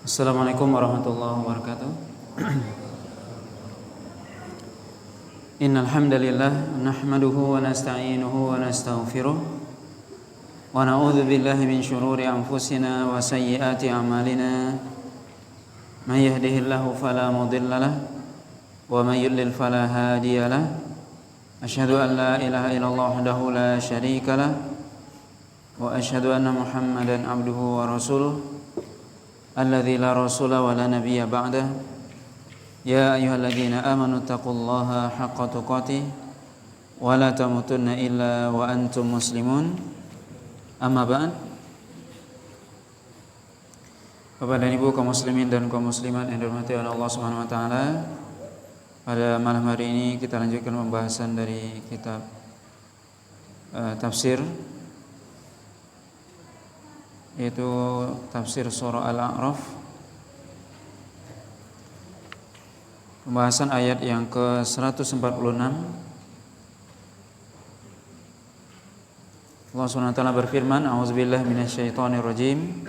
Assalamualaikum warahmatullahi wabarakatuh. Innal hamdalillah nahmaduhu wa nasta'inuhu wa nastaghfiruh wa na'udzu billahi min shururi anfusina wa sayyiati a'malina. May yahdihillahu fala mudilla lahu wa may yudlil fala hadiya lahu. Asyhadu an la ilaha illallah wahdahu la syarika lahu wa asyhadu anna Muhammadan abduhu wa rasuluh alladzi la rasula wa la nabiyya ba'dah. Ya ayyuhalladzina amanu taqullaha haqqa tuqatih wa la tamutunna illa wa antum muslimun. Amma ba'd. Bapak dan Ibu kaum muslimin dan kaum muslimat yang dirahmati oleh Allah Subhanahu wa taala, pada malam hari ini kita lanjutkan pembahasan dari kitab tafsir, yaitu tafsir surah Al-A'raf, pembahasan ayat yang ke-146. Allah SWT berfirman, a'udzubillahi minasyaitonirrajim,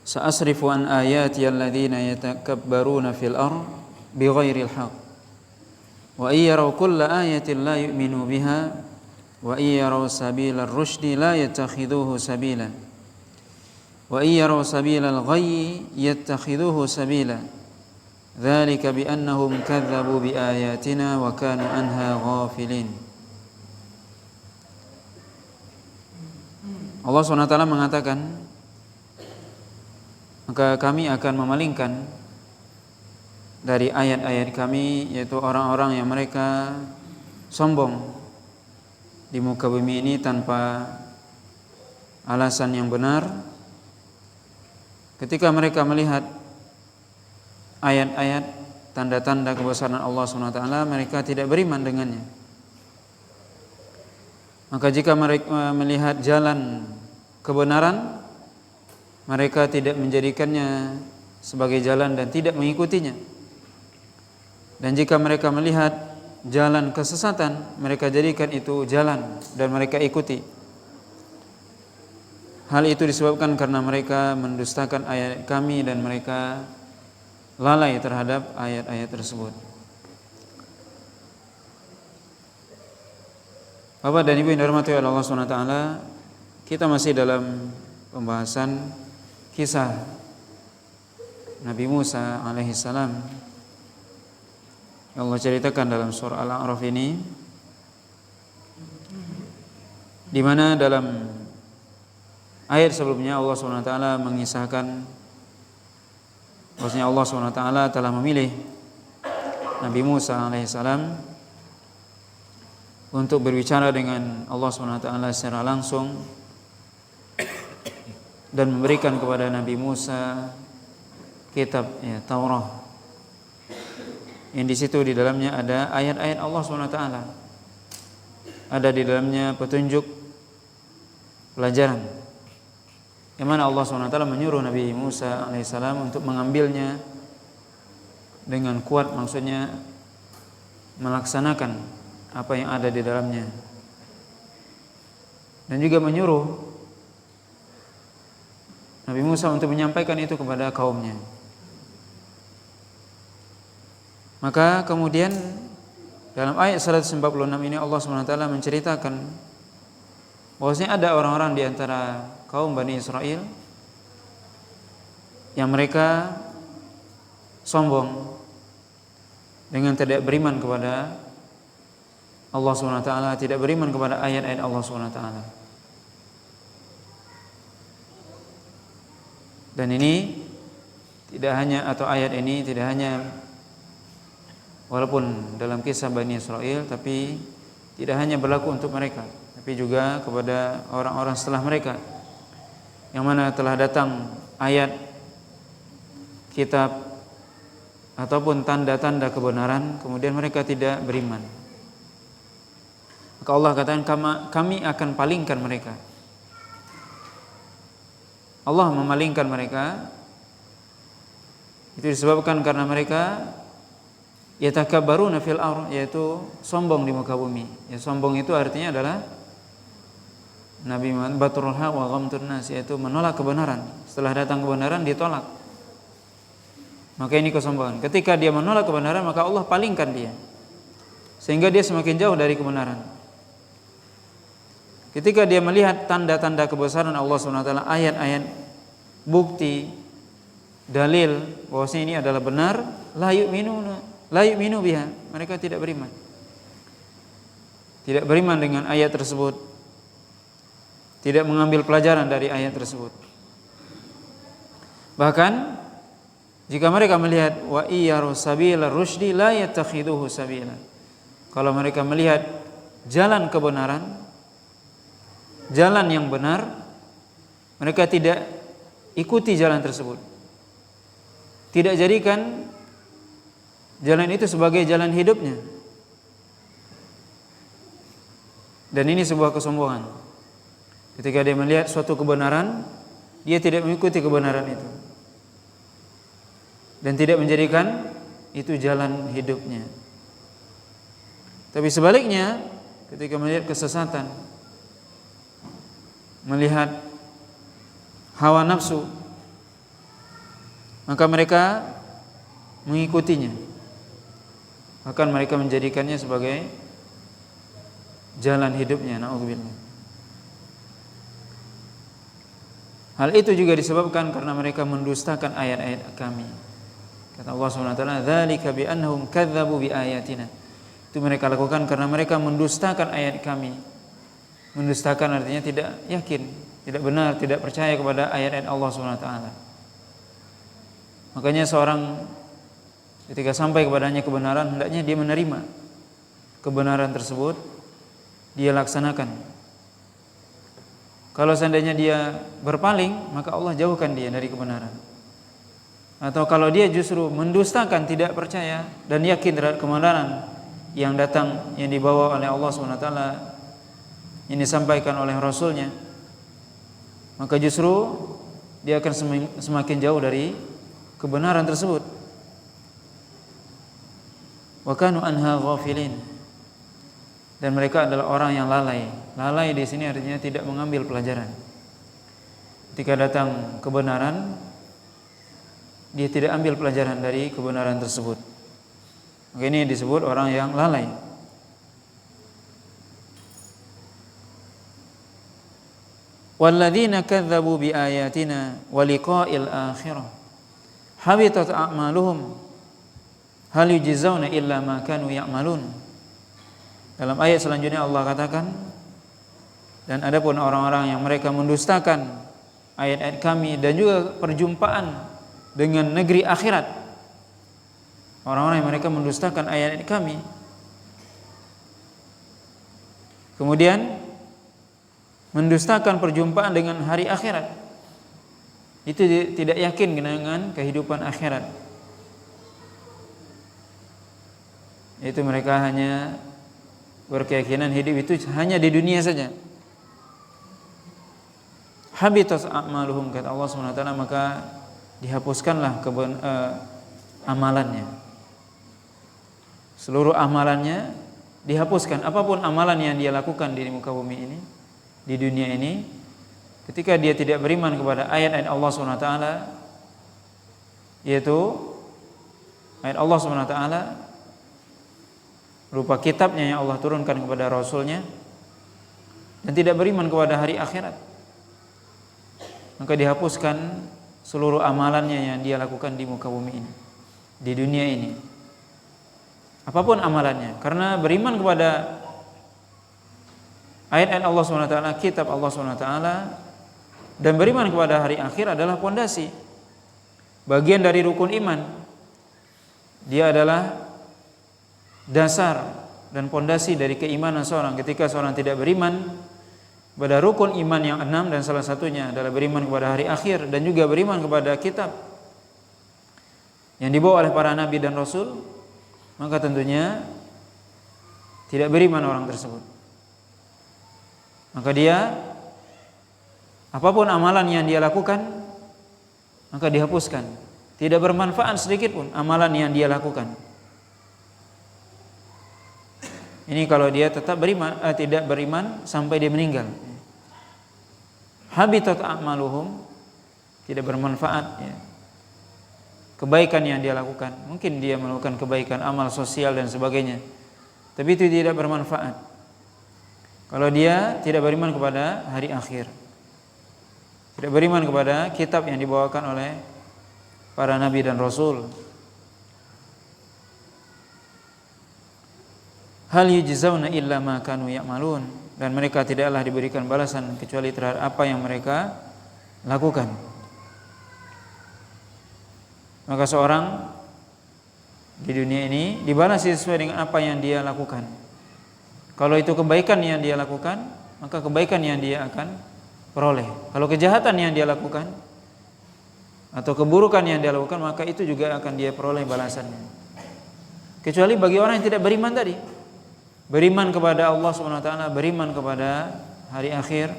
sa'asrifu an ayati alladzina yatakabbaruna fil ard bighairil haqq wa iyyaraw kulla ayatin la yu'minu biha wa iyyaraw sabilal rusydi la yattakhiduhu sabila wa iyyaraw sabilal ghayyi yattakhiduhu sabila dzalika bi annahum kadzdzabu bi ayatina wa kanu anha ghafilin. Allah SWT mengatakan, maka kami akan memalingkan dari ayat-ayat kami, yaitu orang-orang yang mereka sombong di muka bumi ini tanpa alasan yang benar. Ketika mereka melihat ayat-ayat tanda-tanda kebesaran Allah SWT, mereka tidak beriman dengannya. Maka jika mereka melihat jalan kebenaran, mereka tidak menjadikannya sebagai jalan dan tidak mengikutinya. Dan jika mereka melihat jalan kesesatan, mereka jadikan itu jalan dan mereka ikuti. Hal itu disebabkan karena mereka mendustakan ayat kami dan mereka lalai terhadap ayat-ayat tersebut. Bapak dan Ibu yang dirahmati oleh Allah SWT, kita masih dalam pembahasan kisah Nabi Musa alaihissalam yang Allah ceritakan dalam surah Al-A'raf ini, di mana dalam ayat sebelumnya Allah SWT mengisahkan bahwasanya Allah SWT telah memilih Nabi Musa alaihissalam untuk berbicara dengan Allah SWT secara langsung dan memberikan kepada Nabi Musa kitab Taurat, yang di situ di dalamnya ada ayat-ayat Allah SWT, ada di dalamnya petunjuk, pelajaran, yang mana Allah SWT menyuruh Nabi Musa alaihissalam untuk mengambilnya dengan kuat, maksudnya melaksanakan apa yang ada di dalamnya, dan juga menyuruh Nabi Musa untuk menyampaikan itu kepada kaumnya. Maka kemudian dalam ayat 146 ini Allah SWT menceritakan bahwasanya ada orang-orang di antara kaum Bani Israel yang mereka sombong dengan tidak beriman kepada Allah SWT, tidak beriman kepada ayat-ayat Allah SWT. Dan ini tidak hanya, atau ayat ini tidak hanya walaupun dalam kisah Bani Israel, tapi tidak hanya berlaku untuk mereka, tapi juga kepada orang-orang setelah mereka, yang mana telah datang ayat, kitab ataupun tanda-tanda kebenaran, kemudian mereka tidak beriman. Maka Allah katakan, kami akan palingkan mereka. Allah memalingkan mereka. Itu disebabkan karena mereka yatakabbaruna fil ardh, yaitu sombong di muka bumi. Ya, sombong itu artinya adalah Nabi Muhammad batrul haq wa ghamtun nas, yaitu menolak kebenaran. Setelah datang kebenaran ditolak. Maka ini kesombongan. Ketika dia menolak kebenaran, maka Allah palingkan dia, sehingga dia semakin jauh dari kebenaran. Ketika dia melihat tanda-tanda kebesaran Allah SWT, ayat-ayat, bukti, dalil bahwasanya ini adalah benar, la yu'minu biha, mereka tidak beriman. Tidak beriman dengan ayat tersebut, tidak mengambil pelajaran dari ayat tersebut. Bahkan jika mereka melihat wa iyyaru sabila rusydi la yattakhiduhu sabila, kalau mereka melihat jalan kebenaran, jalan yang benar, mereka tidak ikuti jalan tersebut, tidak jadikan jalan itu sebagai jalan hidupnya. Dan ini sebuah kesombongan. Ketika dia melihat suatu kebenaran, dia tidak mengikuti kebenaran itu dan tidak menjadikan itu jalan hidupnya. Tapi sebaliknya, ketika melihat kesesatan, melihat hawa nafsu, maka mereka mengikutinya. Bahkan mereka menjadikannya sebagai jalan hidupnya. Na'udzubillah. Hal itu juga disebabkan karena mereka mendustakan ayat-ayat kami. Kata Allah SWT, dzalika bi annahum kadzdzabu bi ayatina. Itu mereka lakukan karena mereka mendustakan ayat kami. Mendustakan artinya tidak yakin, tidak benar, tidak percaya kepada ayat-ayat Allah SWT. Makanya seorang ketika sampai kepadanya kebenaran, hendaknya dia menerima kebenaran tersebut, dia laksanakan. Kalau seandainya dia berpaling, maka Allah jauhkan dia dari kebenaran. Atau kalau dia justru mendustakan, tidak percaya dan yakin terhadap kebenaran yang datang, yang dibawa oleh Allah SWT, yang disampaikan oleh Rasulnya, maka justru dia akan semakin jauh dari kebenaran tersebut. Wa kanu anha ghafilin. Dan mereka adalah orang yang lalai. Lalai di sini artinya tidak mengambil pelajaran. Ketika datang kebenaran, dia tidak ambil pelajaran dari kebenaran tersebut. Maka ini disebut orang yang lalai. Walladzina kadzdzabu biayatina wa liqa'il akhirah habitat a'maluhum hal yujzauna illa ma kanu ya'malun. Dalam ayat selanjutnya Allah katakan, dan adapun orang-orang yang mereka mendustakan ayat-ayat kami dan juga perjumpaan dengan negeri akhirat, orang-orang yang mereka mendustakan ayat-ayat kami, kemudian mendustakan perjumpaan dengan hari akhirat, itu tidak yakin dengan kehidupan akhirat. Itu mereka hanya berkeyakinan hidup itu hanya di dunia saja. Habitat a'maluhum, kata Allah SWT, maka dihapuskanlah amalannya. Seluruh amalannya dihapuskan. Apapun amalan yang dia lakukan di muka bumi ini, di dunia ini, ketika dia tidak beriman kepada ayat-ayat Allah SWT, yaitu ayat Allah SWT berupa kitabnya yang Allah turunkan kepada Rasulnya, dan tidak beriman kepada hari akhirat, maka dihapuskan seluruh amalannya yang dia lakukan di muka bumi ini, di dunia ini, apapun amalannya. Karena beriman kepada ayat-ayat Allah SWT, kitab Allah SWT, dan beriman kepada hari akhir adalah pondasi, bagian dari rukun iman. Dia adalah dasar dan pondasi dari keimanan seorang. Ketika seorang tidak beriman pada rukun iman yang 6, dan salah satunya adalah beriman kepada hari akhir dan juga beriman kepada kitab yang dibawa oleh para nabi dan rasul, maka tentunya tidak beriman orang tersebut. Maka dia, apapun amalan yang dia lakukan, maka dihapuskan. Tidak bermanfaat sedikit pun amalan yang dia lakukan. Ini kalau dia tetap beriman, tidak beriman sampai dia meninggal. habitat a'maluhum, tidak bermanfaat ya. Kebaikan yang dia lakukan, mungkin dia melakukan kebaikan, amal sosial dan sebagainya, tapi itu tidak bermanfaat kalau dia tidak beriman kepada hari akhir, tidak beriman kepada kitab yang dibawakan oleh para nabi dan rasul. Hal yujzauna illa ma kanu ya'malun, dan mereka tidaklah diberikan balasan kecuali terhadap apa yang mereka lakukan. Maka seorang di dunia ini dibalas sesuai dengan apa yang dia lakukan. Kalau itu kebaikan yang dia lakukan, maka kebaikan yang dia akan peroleh. Kalau kejahatan yang dia lakukan atau keburukan yang dia lakukan, maka itu juga akan dia peroleh balasannya. Kecuali bagi orang yang tidak beriman tadi, beriman kepada Allah Subhanahu wa taala, beriman kepada hari akhir,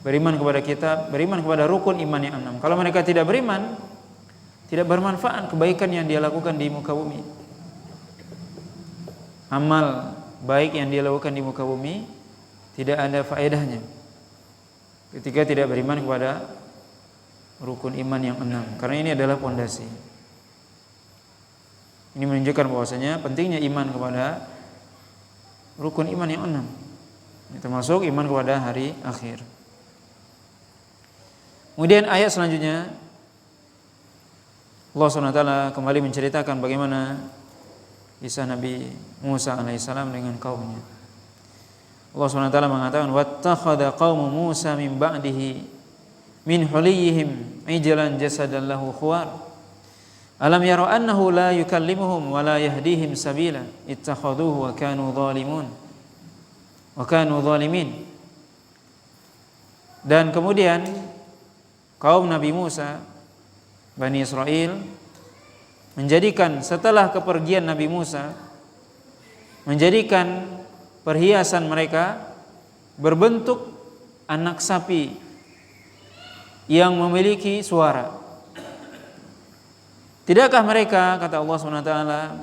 beriman kepada kitab, beriman kepada rukun iman yang 6. Kalau mereka tidak beriman, tidak bermanfaat kebaikan yang dia lakukan di muka bumi. Amal baik yang dia lakukan di muka bumi tidak ada faedahnya ketika tidak beriman kepada rukun iman yang 6. Karena ini adalah pondasi. Ini menunjukkan bahwasanya pentingnya iman kepada rukun iman yang 6. Ini termasuk iman kepada hari akhir. Kemudian ayat selanjutnya Allah SWT kembali menceritakan bagaimana kisah Nabi Musa alaihissalam dengan kaumnya. Allah SWT mengatakan, wattakhadha qaumu Musa min ba'dihi min huliyihim ijlan jasadan lahu khuwar alam yara annahu la yukallimuhum wa la yahdihim sabila ittakhaduhu wa kanu zalimin. Dan kemudian kaum Nabi Musa, Bani Israel, menjadikan setelah kepergian Nabi Musa, menjadikan perhiasan mereka berbentuk anak sapi yang memiliki suara. Tidakkah mereka, kata Allah SWT,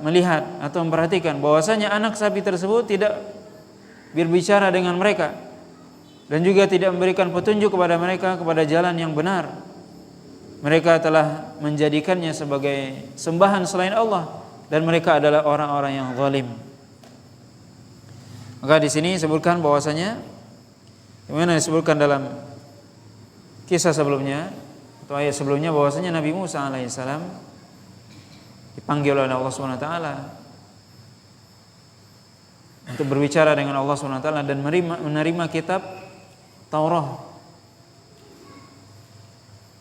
melihat atau memperhatikan bahwasanya anak sapi tersebut tidak berbicara dengan mereka dan juga tidak memberikan petunjuk kepada mereka kepada jalan yang benar? Mereka telah menjadikannya sebagai sembahan selain Allah dan mereka adalah orang-orang yang zalim. Maka di sini disebutkan bahwasanya, bagaimana disebutkan dalam kisah sebelumnya atau ayat sebelumnya, bahwasanya Nabi Musa alaihissalam dipanggil oleh Allah SWT untuk berbicara dengan Allah SWT dan menerima kitab Taurat,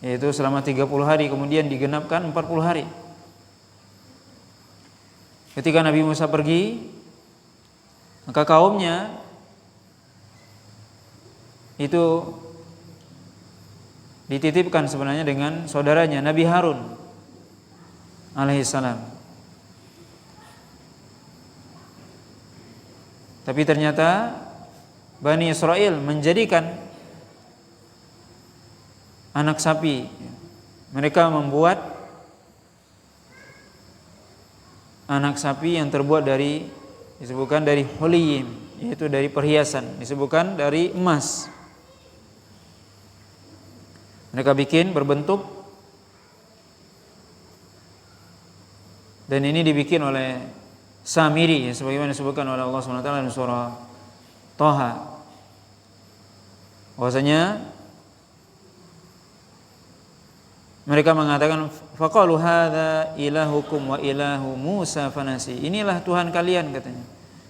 yaitu selama 30 hari, kemudian digenapkan 40 hari. Ketika Nabi Musa pergi, maka kaumnya itu dititipkan sebenarnya dengan saudaranya Nabi Harun alaihissalam. Tapi ternyata Bani Israel menjadikan anak sapi. Mereka membuat anak sapi yang terbuat dari, disebutkan dari huliyim, yaitu dari perhiasan, disebutkan dari emas. Mereka bikin berbentuk, dan ini dibikin oleh Samiri, sebagaimana disebutkan oleh Allah SWT dalam surah Thaha, bahwasanya mereka mengatakan, faqalu hadza ilahukum wa ilahu Musa fanasi. Inilah Tuhan kalian, katanya,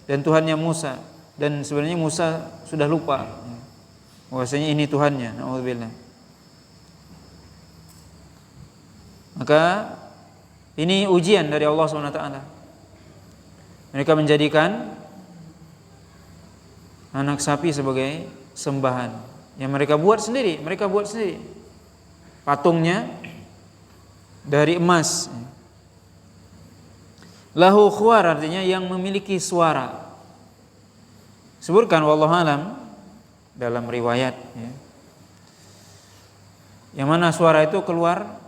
dan Tuhannya Musa, dan sebenarnya Musa sudah lupa bahwasanya ini Tuhannya. Nauzubillah. Maka ini ujian dari Allah SWT. Mereka menjadikan anak sapi sebagai sembahan yang mereka buat sendiri. Mereka buat sendiri patungnya dari emas. Lahu khuwar, artinya yang memiliki suara. Sebutkan wallahu alam dalam riwayat, ya, yang mana suara itu keluar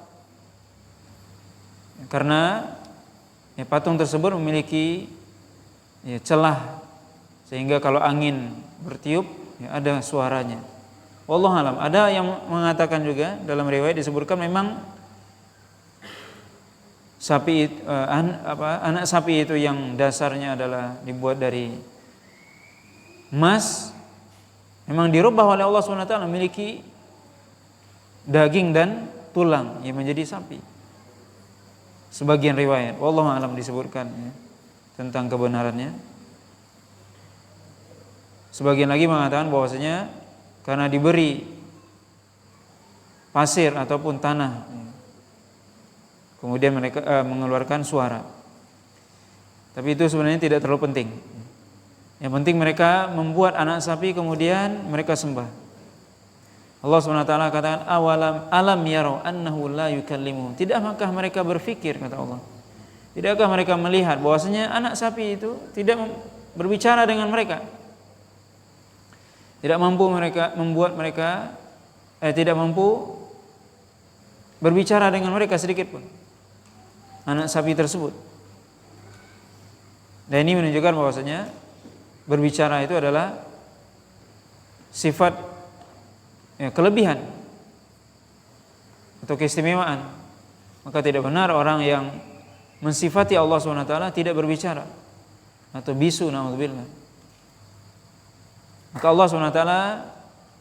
karena patung tersebut memiliki celah, sehingga kalau angin bertiup ada suaranya. Wallahu alam. Ada yang mengatakan juga dalam riwayat disebutkan memang anak sapi itu yang dasarnya adalah dibuat dari emas, memang dirubah oleh Allah SWT memiliki daging dan tulang yang menjadi sapi. Sebagian riwayat, wallahu alam disebutkan ya, tentang kebenarannya. Sebagian lagi mengatakan bahwasanya karena diberi pasir ataupun tanah, kemudian mereka mengeluarkan suara. Tapi itu sebenarnya tidak terlalu penting. Yang penting mereka membuat anak sapi kemudian mereka sembah. Allah SWT katakan alam yarau annahu la yukallimuhum. Tidakkah mereka berfikir, kata Allah, tidakkah mereka melihat bahwasanya anak sapi itu tidak berbicara dengan mereka, tidak mampu tidak mampu berbicara dengan mereka sedikit pun, anak sapi tersebut. Dan ini menunjukkan bahwasanya berbicara itu adalah sifat kelebihan atau keistimewaan. Maka tidak benar orang yang mensifati Allah SWT tidak berbicara atau bisu, naudzubillah. Maka Allah SWT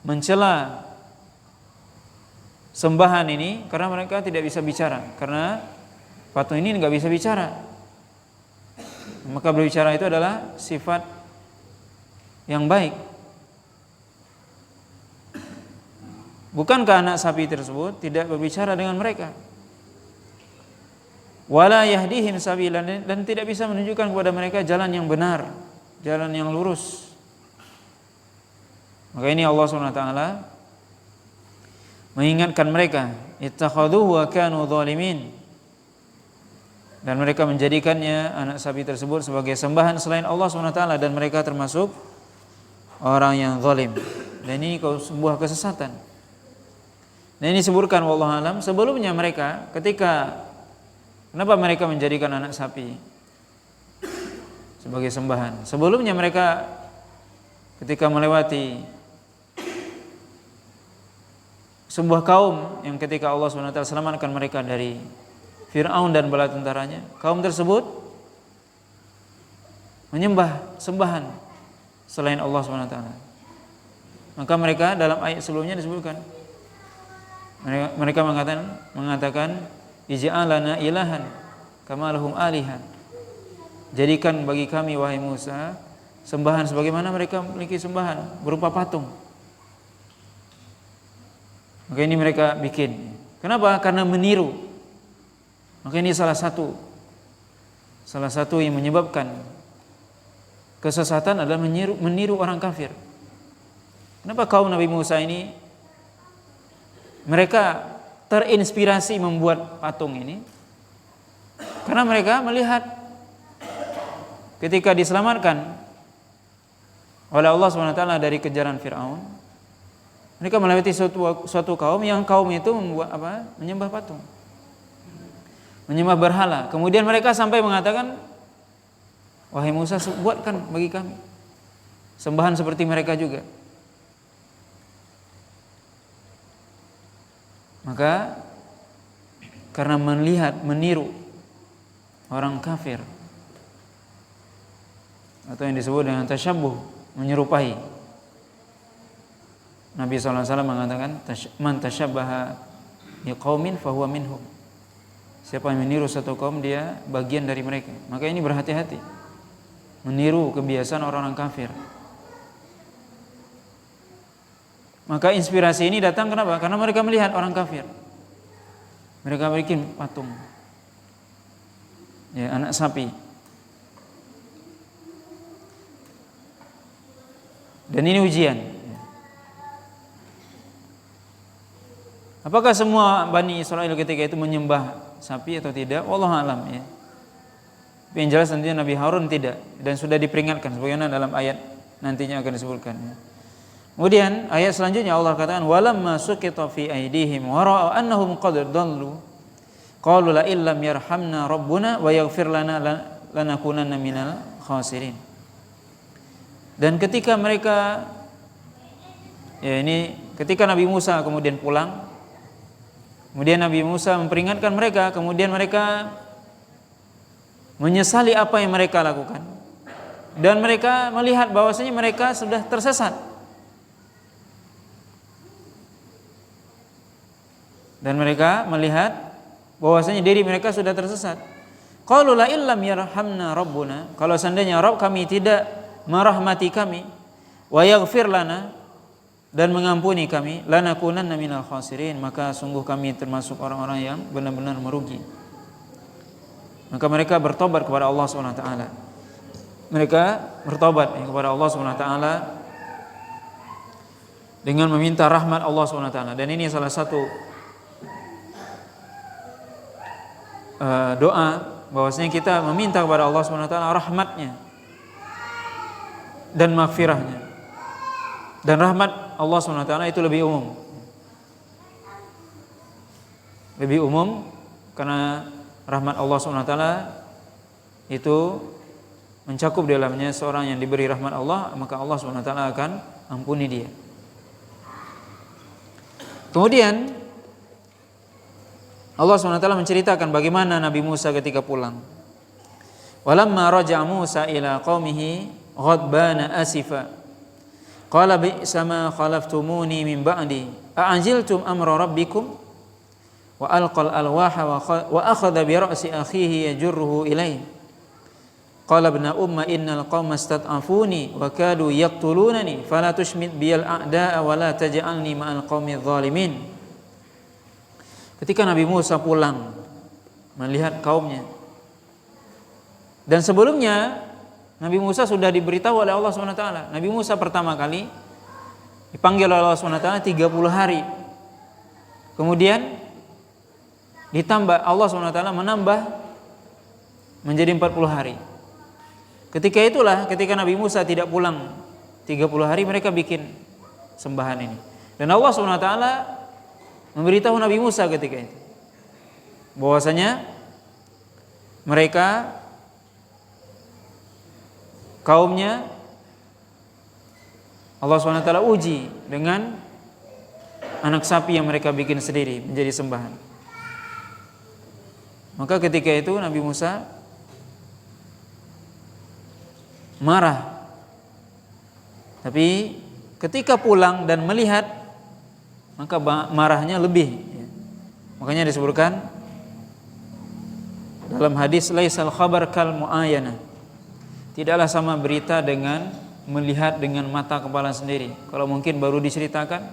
mencela sembahan ini karena mereka tidak bisa bicara, karena patung ini nggak bisa bicara. Maka berbicara itu adalah sifat yang baik. Bukankah anak sapi tersebut tidak berbicara dengan mereka? Wala yahdihim sabilan, dan tidak bisa menunjukkan kepada mereka jalan yang benar, jalan yang lurus. Maka ini Allah SWT mengingatkan mereka, ittakhadhuhu wa kanu zalimin, dan mereka menjadikannya anak sapi tersebut sebagai sembahan selain Allah SWT, dan mereka termasuk orang yang zalim. Dan ini sebuah kesesatan. Dan ini disebutkan wallahu alam sebelumnya mereka kenapa mereka menjadikan anak sapi sebagai sembahan? Sebelumnya mereka ketika melewati sebuah kaum yang ketika Allah SWT selamatkan mereka dari Fir'aun dan bala tentaranya, kaum tersebut menyembah sembahan selain Allah SWT. Maka mereka dalam ayat sebelumnya disebutkan, mereka mengatakan ij'alana ilahan kama lahum alihan, jadikan bagi kami wahai Musa sembahan sebagaimana mereka memiliki sembahan berupa patung. Maka ini mereka bikin. Kenapa? Karena meniru. Maka ini salah satu yang menyebabkan kesesatan adalah meniru orang kafir. Kenapa kaum Nabi Musa ini mereka terinspirasi membuat patung ini? Karena mereka melihat ketika diselamatkan oleh Allah SWT dari kejaran Fir'aun, mereka melewati suatu kaum yang kaum itu menyembah patung, menyembah berhala. Kemudian mereka sampai mengatakan, wahai Musa, buatkan bagi kami sembahan seperti mereka juga. Maka karena meniru orang kafir, atau yang disebut dengan tasyabbuh, menyerupai, Nabi SAW mengatakan, man tasyabbaha biqaumin fahuwa minhum. Siapa yang meniru satu kaum, dia bagian dari mereka. Maka ini berhati-hati meniru kebiasaan orang-orang kafir. Maka inspirasi ini datang kenapa? Karena mereka melihat orang kafir, mereka bikin patung, anak sapi. Dan ini ujian. Apakah semua Bani Israel ketika itu menyembah sapi atau tidak? Wallahu alam ya. Tapi yang jelas tentunya Nabi Harun tidak, dan sudah diperingatkan sebagaimana dalam ayat nantinya akan disebutkan. Kemudian ayat selanjutnya Allah katakan, walamma suqita fi aydihim wa ra'aw annahum qad dallu qalu la illam yarhamna rabbuna wa yaghfir lana lanakunanna minal khasirin. Dan ketika mereka, ini ketika Nabi Musa kemudian pulang, kemudian Nabi Musa memperingatkan mereka, kemudian mereka menyesali apa yang mereka lakukan, dan mereka melihat bahwasanya mereka sudah tersesat. Dan mereka melihat bahwasanya diri mereka sudah tersesat. Qalu la illam yarhamna rabbuna, kalau seandainya Rabb kami tidak merahmati kami, wa yaghfir lana, dan mengampuni kami, lanakunanna minal khasirin, maka sungguh kami termasuk orang-orang yang benar-benar merugi. Maka mereka bertobat kepada Allah SWT. Mereka bertobat kepada Allah SWT dengan meminta rahmat Allah SWT. Dan ini salah satu doa bahwasanya kita meminta kepada Allah SWT rahmatnya dan maghfirahnya. Dan rahmat Allah SWT itu lebih umum. Lebih umum karena rahmat Allah SWT itu mencakup dalamnya seorang yang diberi rahmat Allah, maka Allah SWT akan ampuni dia. Kemudian Allah SWT menceritakan bagaimana Nabi Musa ketika pulang. Walamma raja'a Musa ila qaumihi ghadbana asifa qala bi'sa ma khalaftumuni min ba'di a'ajiltum amra rabbikum wa alqal alwaha wa akhadha bi ra'si akhihi yajurruhu ilayhi qala ibna umma innal qauma istad'afuni wa kadu yaqtulunani fala tushmit biyal a'da'a wa la taj'alni ma'al qaumidh dhalimin. Ketika Nabi Musa pulang melihat kaumnya, dan sebelumnya Nabi Musa sudah diberitahu oleh Allah SWT. Nabi Musa pertama kali dipanggil oleh Allah SWT 30 hari, kemudian ditambah Allah SWT menambah menjadi 40 hari. Ketika itulah ketika Nabi Musa tidak pulang 30 hari, mereka bikin sembahan ini. Dan Allah SWT memberitahu Nabi Musa ketika itu bahwasanya mereka kaumnya Allah SWT uji dengan anak sapi yang mereka bikin sendiri menjadi sembahan. Maka ketika itu Nabi Musa marah. Tapi ketika pulang dan melihat, maka marahnya lebih. Makanya disebutkan dalam hadis laisal khabar kal muayana, tidaklah sama berita dengan melihat dengan mata kepala sendiri. Kalau mungkin baru diceritakan,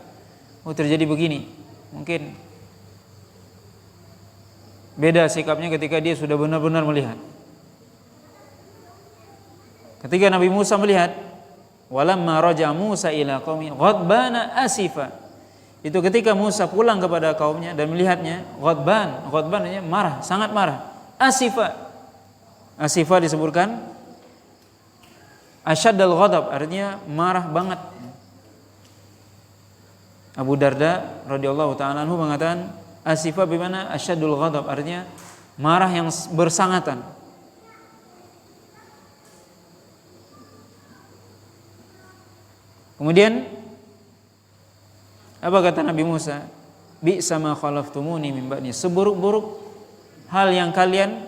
oh terjadi begini, mungkin beda sikapnya ketika dia sudah benar-benar melihat. Ketika Nabi Musa melihat, walamma raja'a Musa ila qaumi ghadbana asifa, itu ketika Musa pulang kepada kaumnya dan melihatnya ghadban artinya marah, sangat marah. Asifa disebutkan asyaddal ghadab, artinya marah banget. Abu Darda radhiyallahu ta'ala anhu mengatakan asifa bimana asyaddul ghadab, artinya marah yang bersangatan. Kemudian apa kata Nabi Musa? Bi'sa ma khalaftumuni min ba'di, seburuk-buruk hal yang kalian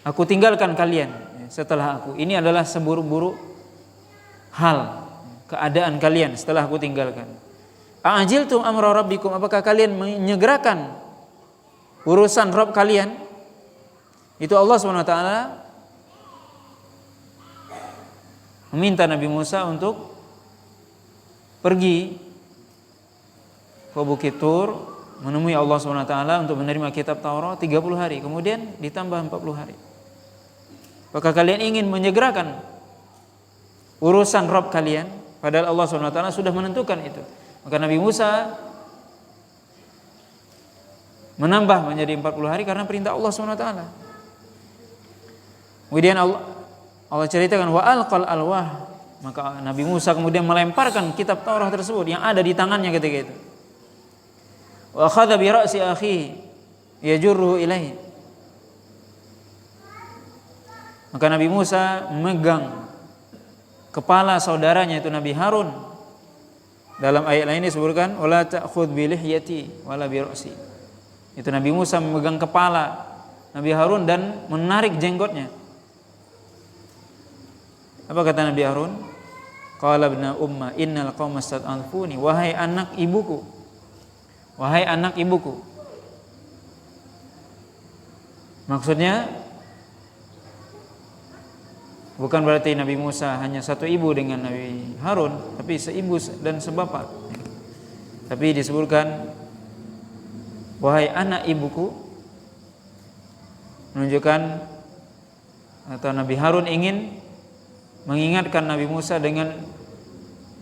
aku tinggalkan kalian setelah aku. Ini adalah seburuk-buruk hal keadaan kalian setelah aku tinggalkan. A'ajiltum amra rabbikum, apakah kalian menyegerakan urusan Rabb kalian? Itu Allah SWT meminta Nabi Musa untuk pergi ke Bukit Tur menemui Allah SWT untuk menerima kitab Taurat 30 hari, kemudian ditambah 40 hari. Apakah kalian ingin menyegerakan urusan Rabb kalian? Padahal Allah SWT sudah menentukan itu. Maka Nabi Musa menambah menjadi 40 hari karena perintah Allah SWT. Kemudian Allah ceritakan wa alqal alwah, maka Nabi Musa kemudian melemparkan kitab Taurat tersebut yang ada di tangannya ketika itu. Wa akhadha bi ra'si akhihi yajurruhu ilaihi, maka Nabi Musa memegang kepala saudaranya itu Nabi Harun Dalam ayat lain disebutkan wala ta'khudh bi lihyati wala bi ra'si. Itu Nabi Musa memegang kepala Nabi Harun dan menarik jenggotnya. Apa kata Nabi Harun? Qala ibna umma innal qauma stad'afuni, wahai anak ibuku. Wahai anak ibuku. Maksudnya bukan berarti Nabi Musa hanya satu ibu dengan Nabi Harun, tapi seibu dan sebapak. Tapi disebutkan wahai anak ibuku, menunjukkan atau Nabi Harun ingin mengingatkan Nabi Musa dengan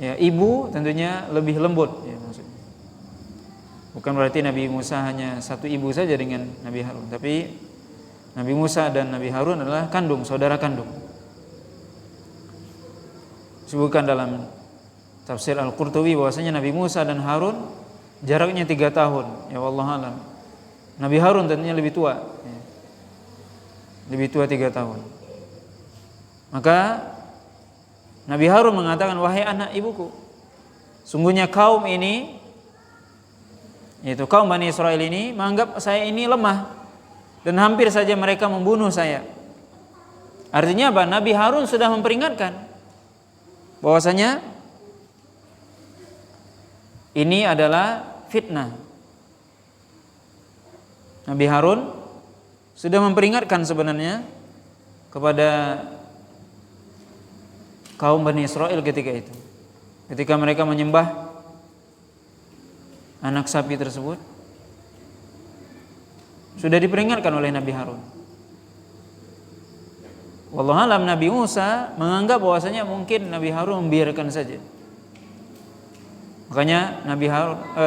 ibu tentunya lebih lembut ya, maksudnya. Bukan berarti Nabi Musa hanya satu ibu saja dengan Nabi Harun, tapi Nabi Musa dan Nabi Harun adalah kandung, saudara kandung. Disebutkan dalam tafsir Al-Qurtubi bahwasanya Nabi Musa dan Harun jaraknya 3 tahun. Ya wallahu alam. Nabi Harun tentunya lebih tua. Ya. Lebih tua 3 tahun. Maka Nabi Harun mengatakan, wahai anak ibuku, sungguhnya kaum ini, yaitu kaum Bani Israel ini, menganggap saya ini lemah dan hampir saja mereka membunuh saya. Artinya apa? Nabi Harun sudah memperingatkan bahwasanya ini adalah fitnah. Nabi Harun sudah memperingatkan sebenarnya kepada kaum Bani Israel ketika itu. Ketika mereka menyembah anak sapi tersebut, sudah diperingatkan oleh Nabi Harun. Wallahu alam, Nabi Musa menganggap bahwasanya mungkin Nabi Harun membiarkan saja. Makanya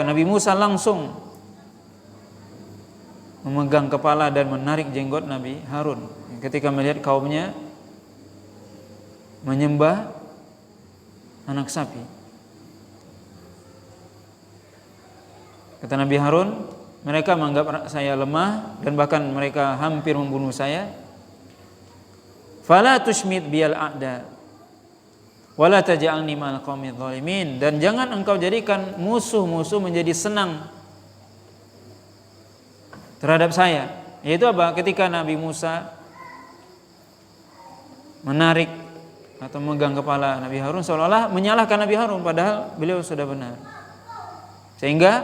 Nabi Musa langsung memegang kepala dan menarik jenggot Nabi Harun ketika melihat kaumnya menyembah anak sapi. Kata Nabi Harun, mereka menganggap saya lemah dan bahkan mereka hampir membunuh saya. Fala tushmit biyal a'da wala taj'alni ma'al qaumidz zalimin, dan jangan engkau jadikan musuh-musuh menjadi senang terhadap saya. Yaitu apa? Ketika Nabi Musa menarik atau memegang kepala Nabi Harun, seolah-olah menyalahkan Nabi Harun, padahal beliau sudah benar. Sehingga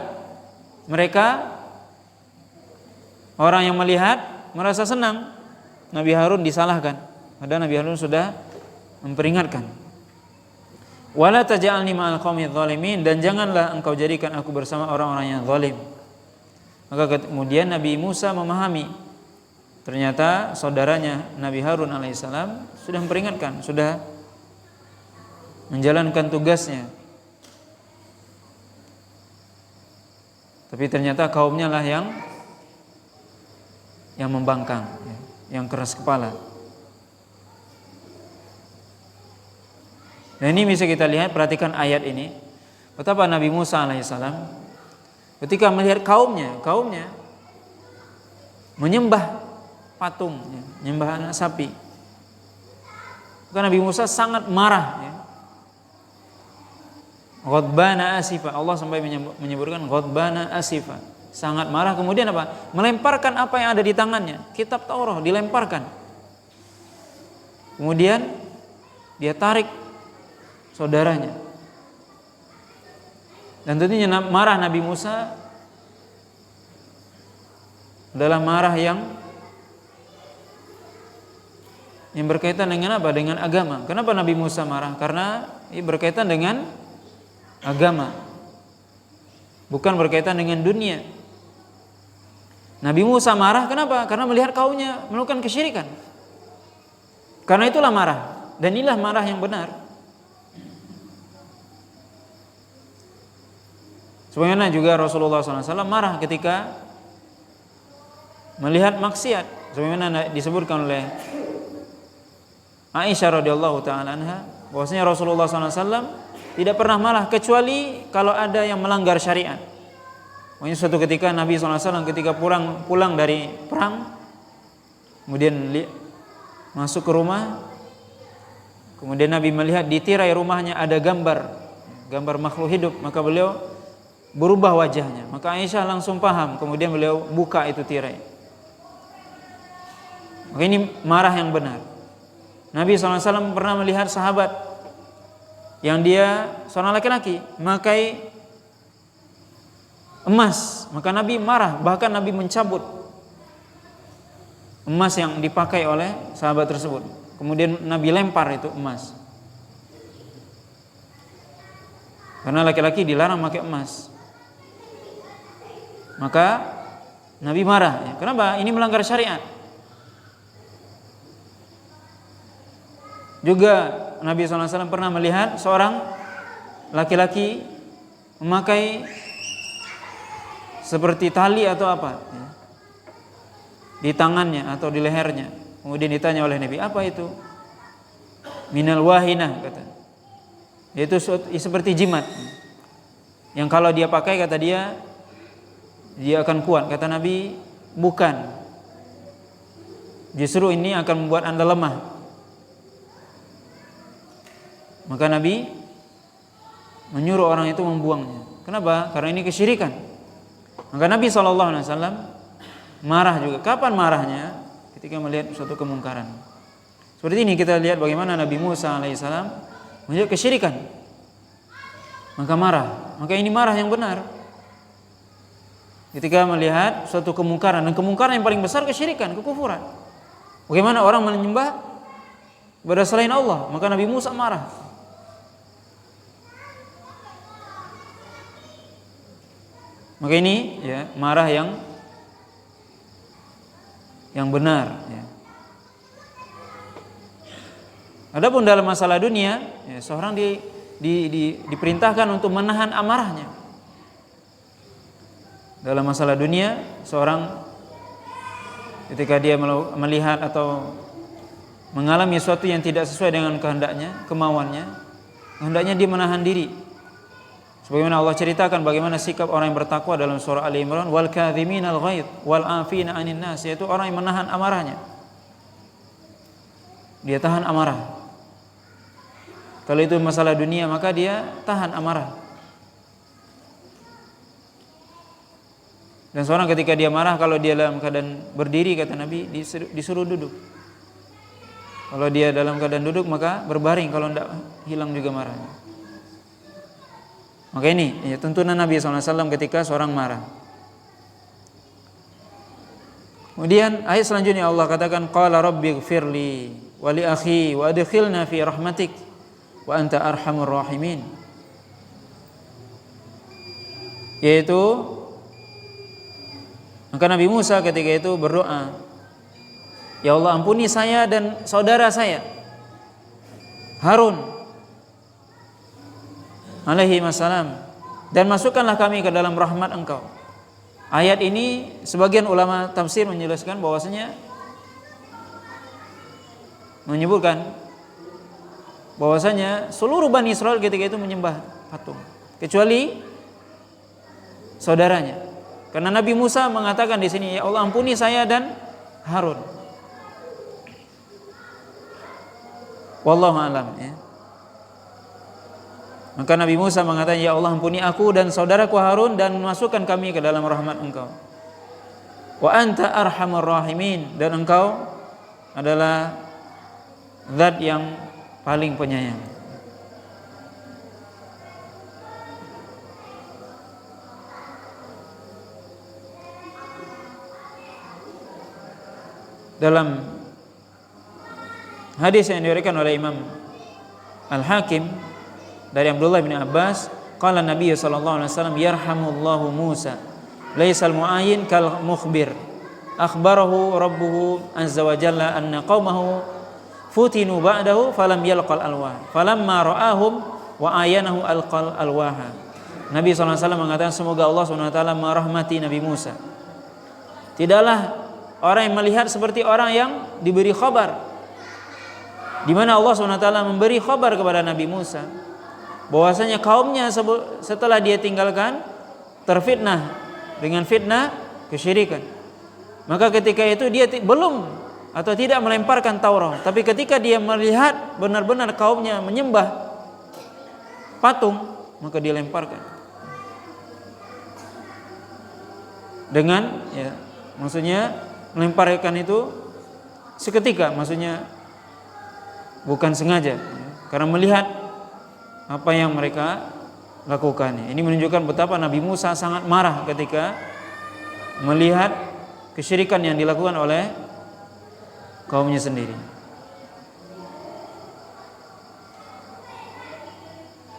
mereka, orang yang melihat, merasa senang Nabi Harun disalahkan, padahal Nabi Harun sudah memperingatkan. Wala taj'alni ma'al qaumidz zalimin, dan janganlah engkau jadikan aku bersama orang-orang yang zalim. Maka kemudian Nabi Musa memahami, ternyata saudaranya Nabi Harun alaihissalam sudah memperingatkan, sudah menjalankan tugasnya. Tapi ternyata kaumnya lah yang membangkang, yang keras kepala. Dan ini bisa kita lihat, perhatikan ayat ini, betapa Nabi Musa alaihissalam ketika melihat kaumnya menyembah patung, menyembah anak sapi, maka Nabi Musa sangat marah. Ghadbana asifa, Allah sampai menyebutkan ghadbana asifa, sangat marah. Kemudian apa? Melemparkan apa yang ada di tangannya, kitab Taurat dilemparkan. Kemudian dia tarik saudaranya. Dan tentunya marah Nabi Musa adalah marah yang berkaitan dengan apa? Dengan agama. Kenapa Nabi Musa marah? Karena ini berkaitan dengan agama, bukan berkaitan dengan dunia. Nabi Musa marah kenapa? Karena melihat kaumnya melakukan kesyirikan. Karena itulah marah, dan inilah marah yang benar. Sebagaimana juga Rasulullah SAW marah ketika melihat maksiat, sebagaimana disebutkan oleh Aisyah radhiyallahu taala anha, bahwasanya Rasulullah SAW tidak pernah marah kecuali kalau ada yang melanggar syariat. Makanya suatu ketika Nabi SAW ketika pulang dari perang, kemudian masuk ke rumah, kemudian Nabi melihat di tirai rumahnya ada gambar gambar makhluk hidup, maka beliau berubah wajahnya. Maka Aisyah langsung paham, kemudian beliau buka itu tirai. Maka ini marah yang benar. Nabi SAW pernah melihat sahabat yang dia seorang laki-laki memakai emas, maka Nabi marah, bahkan Nabi mencabut emas yang dipakai oleh sahabat tersebut. Kemudian Nabi lempar itu emas. Karena laki-laki dilarang pakai emas. Maka Nabi marah. Kenapa? Ini melanggar syariat. Juga Nabi SAW pernah melihat seorang laki-laki memakai seperti tali atau apa di tangannya atau di lehernya. Kemudian ditanya oleh Nabi, apa itu? Minal wahinah, kata. Itu seperti jimat. Yang kalau dia pakai, kata dia akan kuat. Kata Nabi, bukan. Justru ini akan membuat Anda lemah. Maka Nabi menyuruh orang itu membuangnya. Kenapa? Karena ini kesyirikan. Maka Nabi SAW marah juga. Kapan marahnya? Ketika melihat suatu kemungkaran. Seperti ini kita lihat bagaimana Nabi Musa alaihissalam melihat kesyirikan. Maka marah. Maka ini marah yang benar. Ketika melihat suatu kemungkaran, dan kemungkaran yang paling besar kesyirikan, kekufuran. Bagaimana orang menyembah kepada selain Allah, maka Nabi Musa marah. Maka ini ya marah yang benar ya. Adapun dalam masalah dunia, ya, seorang diperintahkan untuk menahan amarahnya. Dalam masalah dunia, seorang ketika dia melihat atau mengalami sesuatu yang tidak sesuai dengan kehendaknya, kemauannya, hendaknya dia menahan diri. Sebagaimana Allah ceritakan bagaimana sikap orang yang bertakwa dalam surah Ali Imran, wal kadhiminal ghaidh wal afina 'anil nas, yaitu orang yang menahan amarahnya. Dia tahan amarah. Kalau itu masalah dunia, maka dia tahan amarah. Dan seorang ketika dia marah, kalau dia dalam keadaan berdiri, kata Nabi, disuruh duduk. Kalau dia dalam keadaan duduk, maka berbaring, kalau tidak hilang juga marahnya. Maka ini ya, tuntunan Nabi SAW ketika seorang marah. Kemudian ayat selanjutnya Allah katakan, qala rabbighfirli wa li akhi wa adkhilna fi rahmatik wa anta arhamur rahimin. Yaitu maka Nabi Musa ketika itu berdoa, ya Allah, ampuni saya dan saudara saya Harun alaihi wassalam, dan masukkanlah kami ke dalam rahmat Engkau. Ayat ini sebagian ulama tafsir menjelaskan bahwasanya menyebutkan bahwasanya seluruh Bani Israel ketika itu menyembah patung kecuali saudaranya. Karena Nabi Musa mengatakan di sini, ya Allah, ampuni saya dan Harun. Wallahu a'lam ya. Maka Nabi Musa mengatakan, ya Allah, ampuni aku dan saudaraku Harun dan masukkan kami ke dalam rahmat Engkau. Wa anta arhamur rahimin, dan Engkau adalah zat yang paling penyayang. Dalam hadis yang diriwayatkan oleh Imam Al-Hakim dari Abdullah bin Abbas, qala Nabi sallallahu alaihi wasallam, yarhamullahu Musa laisal mu'ayyin kal mukhbir, akhbarahu rabbuhu azza wa jalla anna qaumahu futinu ba'dahu falam yalqal alwah falamma ra'ahum wa ayanahu alqal alwaha. Nabi sallallahu alaihi wasallam mengatakan, semoga Allah Subhanahu wa taala merahmati Nabi Musa. Tidaklah orang yang melihat seperti orang yang diberi khabar, di mana Allah SWT memberi khabar kepada Nabi Musa bahwasanya kaumnya setelah dia tinggalkan terfitnah dengan fitnah kesyirikan. Maka ketika itu dia belum atau tidak melemparkan Taurat, tapi ketika dia melihat benar-benar kaumnya menyembah patung, maka dilemparkan. Dengan maksudnya melemparkan itu seketika, maksudnya bukan sengaja, karena melihat apa yang mereka lakukan. Ini menunjukkan betapa Nabi Musa sangat marah ketika melihat kesyirikan yang dilakukan oleh kaumnya sendiri.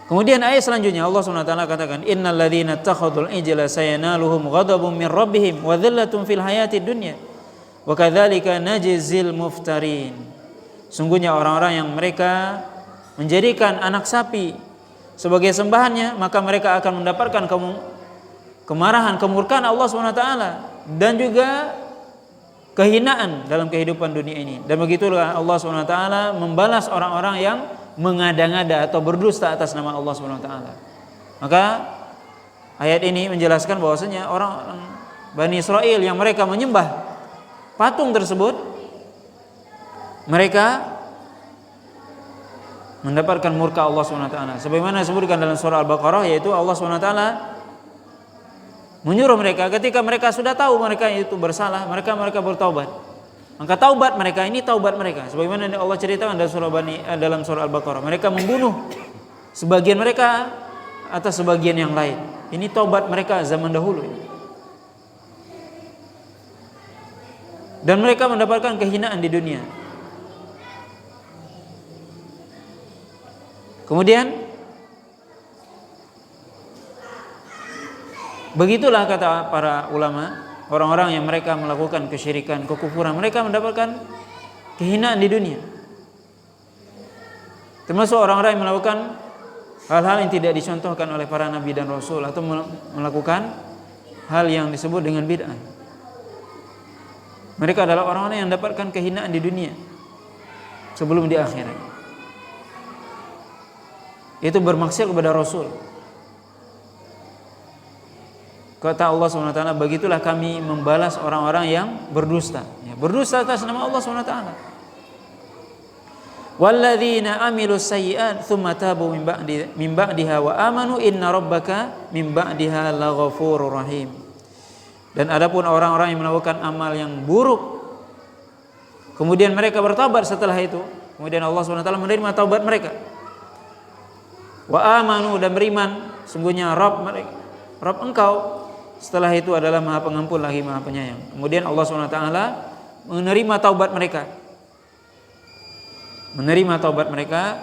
Kemudian ayat selanjutnya Allah SWT katakan, innal ladzina ittakhadul ijla sayanaluhum ghadabun min rabbihim wa dhillatun fil hayatid dunya wa kadzalika najzil muftarin. Sungguhnya orang-orang yang mereka menjadikan anak sapi sebagai sembahannya, maka mereka akan mendapatkan kemarahan, kemurkaan Allah SWT dan juga kehinaan dalam kehidupan dunia ini. Dan begitulah Allah SWT membalas orang-orang yang mengada-ngada atau berdusta atas nama Allah SWT. Maka ayat ini menjelaskan bahwasanya orang Bani Israel yang mereka menyembah patung tersebut, mereka mendapatkan murka Allah SWT. Sebagaimana disebutkan dalam surah Al-Baqarah, yaitu Allah SWT menyuruh mereka ketika mereka sudah tahu mereka itu bersalah, mereka bertaubat. Maka taubat mereka ini taubat mereka. Sebagaimana Allah ceritakan dalam surah Al-Baqarah, mereka membunuh sebagian mereka atas sebagian yang lain. Ini taubat mereka zaman dahulu. Dan mereka mendapatkan kehinaan di dunia. Kemudian begitulah kata para ulama, orang-orang yang mereka melakukan kesyirikan, kekufuran, mereka mendapatkan kehinaan di dunia. Termasuk orang-orang yang melakukan hal-hal yang tidak dicontohkan oleh para nabi dan rasul, atau melakukan hal yang disebut dengan bid'ah. Mereka adalah orang-orang yang mendapatkan kehinaan di dunia sebelum di akhirat. Itu bermaksiat kepada Rasul. Kata Allah SWT, begitulah kami membalas orang-orang yang berdusta. Berdusta atas nama Allah SWT. Walladzina amilus sayyi'at tsumma tabu min ba'diha wa amanu inna rabbaka min ba'diha laghafurur rahim. Dan adapun orang-orang yang melakukan amal yang buruk, kemudian mereka bertaubat setelah itu, kemudian Allah SWT menerima taubat mereka. Wa amanu, dan beriman, sungguhnya Rabb engkau setelah itu adalah Maha Pengampun lagi Maha Penyayang. Kemudian Allah SWT menerima taubat mereka. Menerima taubat mereka.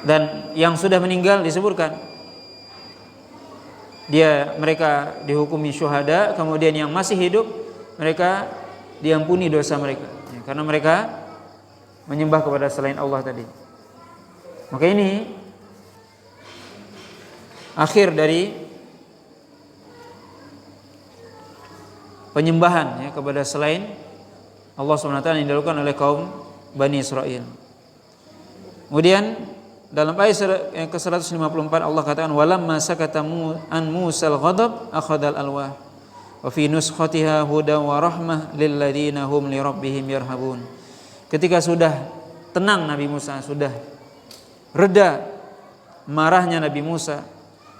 Dan yang sudah meninggal disebutkan mereka dihukumi syuhada. Kemudian yang masih hidup mereka diampuni dosa mereka, karena mereka menyembah kepada selain Allah tadi. Maka ini akhir dari penyembahan kepada selain Allah SWT yang dilakukan oleh kaum Bani Israel. Kemudian dalam ayat yang ke-154 Allah katakan, walamma sakata an Musal ghadab akhadal alwah wa fi nuskhatiha hudan wa rahmah lil ladzina hum li rabbihim yarhabun. Ketika sudah tenang Nabi Musa, sudah reda marahnya Nabi Musa,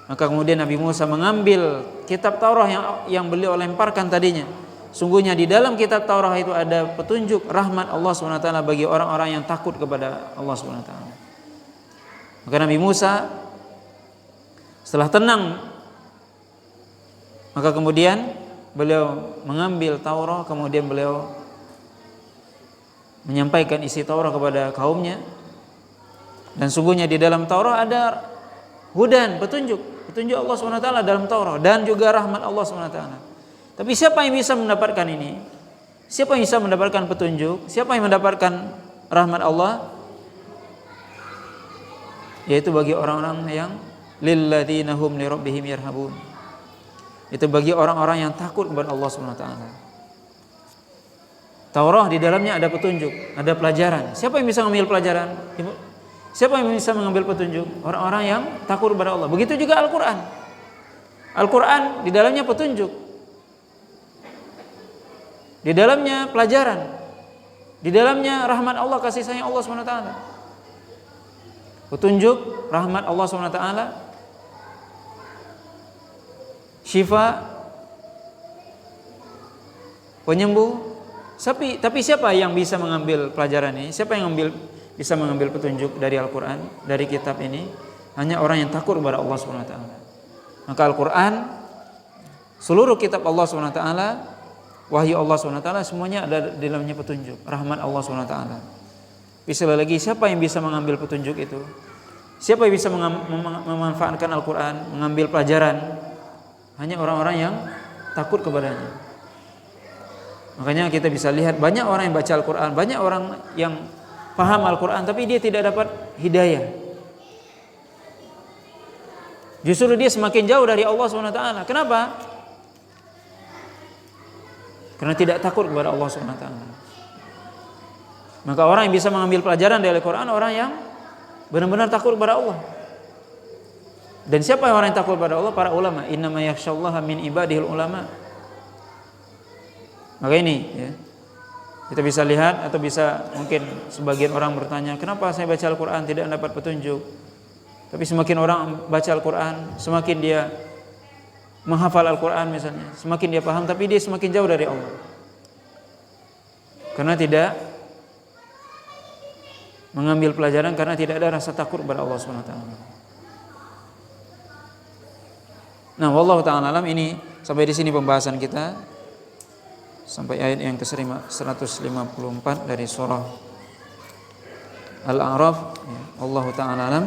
maka kemudian Nabi Musa mengambil kitab Taurat yang beliau lemparkan tadinya. Sungguhnya di dalam kitab Taurat itu ada petunjuk rahmat Allah SWT bagi orang-orang yang takut kepada Allah SWT. Maka Nabi Musa setelah tenang, maka kemudian beliau mengambil Taurat, kemudian beliau menyampaikan isi Taurat kepada kaumnya. Dan sungguhnya di dalam Taurat ada hudan, petunjuk Allah SWT dalam Taurat, dan juga rahmat Allah SWT. Tapi siapa yang bisa mendapatkan ini? Siapa yang bisa mendapatkan petunjuk? Siapa yang mendapatkan rahmat Allah? Yaitu bagi orang-orang yang lilladzina hum li rabbihim yarhabun. Itu bagi orang-orang yang takut kepada Allah SWT. Taurat di dalamnya ada petunjuk, ada pelajaran. Siapa yang bisa mengambil pelajaran? Siapa yang bisa mengambil petunjuk? Orang-orang yang takut kepada Allah. Begitu juga Al-Quran. Al-Quran di dalamnya petunjuk, di dalamnya pelajaran, di dalamnya rahmat Allah, kasih sayang Allah SWT. petunjuk, rahmat Allah SWT, syifa, penyembuh. Tapi siapa yang bisa mengambil pelajaran ini? Siapa yang bisa mengambil petunjuk dari Al-Quran, dari kitab ini? Hanya orang yang takut kepada Allah SWT. Maka Al-Quran, seluruh kitab Allah SWT, wahyu Allah SWT, semuanya ada di dalamnya petunjuk, rahmat Allah SWT. Bisa lagi, siapa yang bisa mengambil petunjuk itu? Siapa yang bisa memanfaatkan Al-Quran, mengambil pelajaran? Hanya orang-orang yang takut kepadanya. Makanya kita bisa lihat banyak orang yang baca Al-Quran, banyak orang yang paham Al-Quran, tapi dia tidak dapat hidayah. Justru dia semakin jauh dari Allah SWT. Kenapa? Karena tidak takut kepada Allah SWT. Maka orang yang bisa mengambil pelajaran dari Al-Quran, orang yang benar-benar takut kepada Allah. Dan siapa orang yang takut kepada Allah? Para ulama. Innama yakhsyallaha min ibadihil ulama. Maka ini ya, kita bisa lihat, atau bisa mungkin sebagian orang bertanya, kenapa saya baca Al-Quran tidak dapat petunjuk? Tapi semakin orang baca Al-Quran, semakin dia menghafal Al-Quran misalnya, semakin dia paham, tapi dia semakin jauh dari Allah. Karena tidak mengambil pelajaran, karena tidak ada rasa takut kepada Allah SWT. Nah, wallahu ta'ala alam. Ini sampai di sini pembahasan kita, sampai ayat yang ke-154 dari surah Al-A'raf. Wallahu ta'ala alam.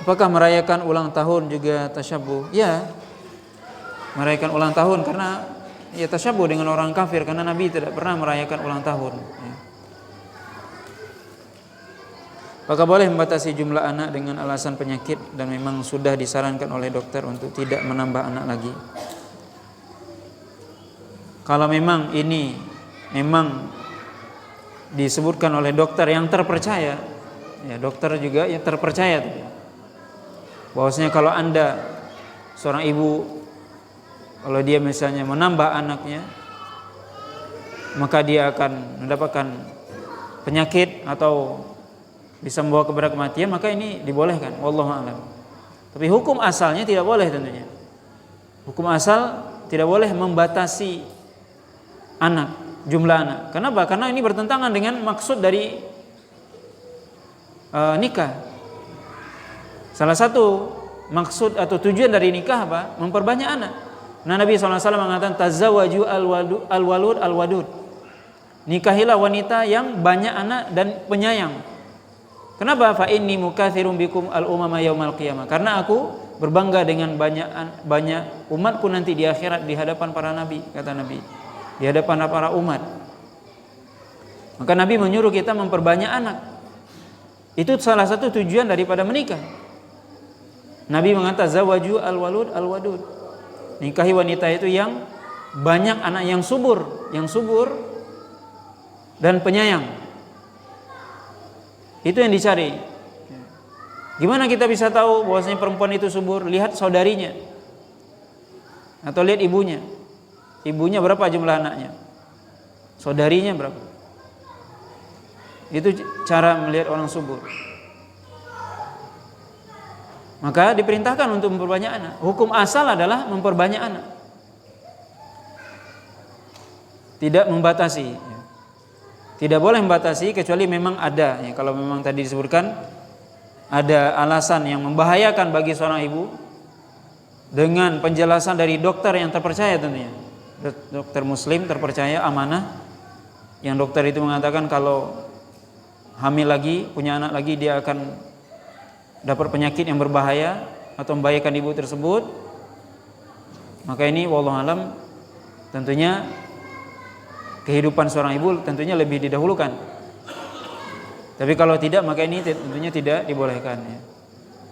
Apakah merayakan ulang tahun juga tasyabbuh? Ya, merayakan ulang tahun karena ya tasyabbuh dengan orang kafir, karena Nabi tidak pernah merayakan ulang tahun. Ya. Apakah boleh membatasi jumlah anak dengan alasan penyakit dan memang sudah disarankan oleh dokter untuk tidak menambah anak lagi? Kalau memang ini memang disebutkan oleh dokter yang terpercaya, ya dokter juga yang terpercaya, bahwasanya kalau Anda seorang ibu, kalau dia misalnya menambah anaknya, maka dia akan mendapatkan penyakit atau bisa membawa kepada kematian, maka ini dibolehkan, wallahu a'lam. Tapi hukum asalnya tidak boleh tentunya. Hukum asal tidak boleh membatasi anak, jumlah anak. Kenapa? Karena ini bertentangan dengan maksud dari nikah. Salah satu maksud atau tujuan dari nikah apa? Memperbanyak anak. Nah, Nabi SAW mengatakan tazawwaju al-walud al-wadud. Nikahilah wanita yang banyak anak dan penyayang. Kenapa? Fa inni mukatsirun bikum al-umama yaumal qiyamah. Karena aku berbangga dengan banyak umatku nanti di akhirat di hadapan para nabi, kata Nabi. Di hadapan para umat. Maka Nabi menyuruh kita memperbanyak anak. Itu salah satu tujuan daripada menikah. Nabi mengatakan zawaju al-walud al-wadud. Nikahi wanita itu yang banyak anak, yang subur dan penyayang. Itu yang dicari. Gimana kita bisa tahu bahwasanya perempuan itu subur? Lihat saudarinya atau lihat ibunya. Ibunya berapa jumlah anaknya? Saudarinya berapa? Itu cara melihat orang subur. Maka diperintahkan untuk memperbanyak anak. Hukum asal adalah memperbanyak anak, tidak membatasi. Tidak boleh membatasi kecuali memang ada, ya, kalau memang tadi disebutkan ada alasan yang membahayakan bagi seorang ibu, dengan penjelasan dari dokter yang terpercaya tentunya, dokter muslim terpercaya, amanah, yang dokter itu mengatakan kalau hamil lagi, punya anak lagi, dia akan dapat penyakit yang berbahaya atau membahayakan ibu tersebut. Maka ini wallahu alam, tentunya kehidupan seorang ibu tentunya lebih didahulukan. Tapi kalau tidak, maka ini tentunya tidak dibolehkan, ya.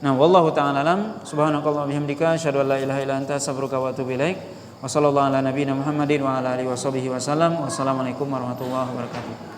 Nah, wallahu ta'ala alam. Subhanakallahumma bihamdika asyhadu an la ilaha illa anta astaghfiruka wa atubu ilaik. Wa sallallahu ala nabiyyina Muhammadin wa ala alihi washabihi wasallam. Wassalamualaikum warahmatullahi wabarakatuh.